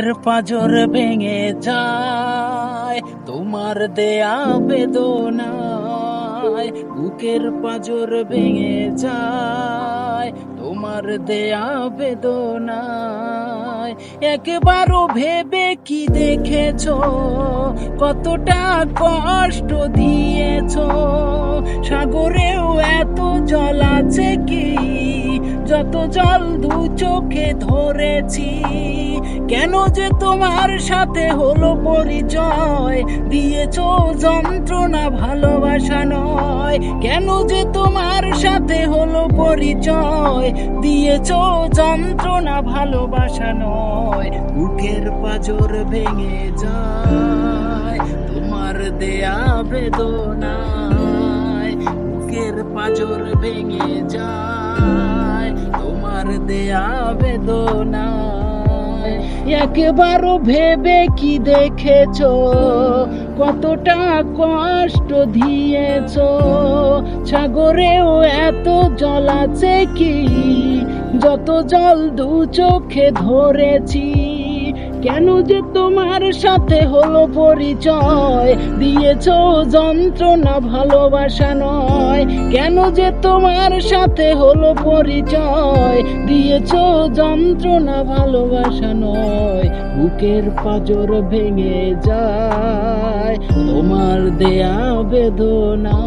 বুকের পাঁজর ভেঙে যায় তোমার দেয়া বেদনায়, বুকের পাঁজর ভেঙে যায় তোমার দেয়া বেদনায়। একবারও ভেবে কি দেখেছো কতটা কষ্ট দিয়েছো? সাগরেও এত জল আছে কি যত জল দু চোখে ধরেছি? কেন যে তোমার সাথে হলো পরিচয়, দিয়েছো যন্ত্রণা ভালোবাসা নয়। কেন যে তোমার সাথে হলো পরিচয়, দিয়েছো যন্ত্রণা ভালোবাসা নয়। বুকের পাঁজর ভেঙে যায় তোমার দেয়া বেদনায়, বুকের পাঁজর ভেঙে যায় তোমার দেয়া বেদনায়। একবারও ভেবে কি দেখেছো কতটা কষ্ট দিয়েছো? সাগরেও এত জল আছে কি যত জল দু চোখে ধরেছি? কেন যে তোমার সাথে হলো পরিচয়, দিয়েছো যন্ত্রণা ভালোবাসা নয়। কেন যে তোমার সাথে হলো পরিচয়, দিয়েছো যন্ত্রণা ভালোবাসা নয়। বুকের পাঁজর ভেঙে যায় তোমার দেয়া বেদনা।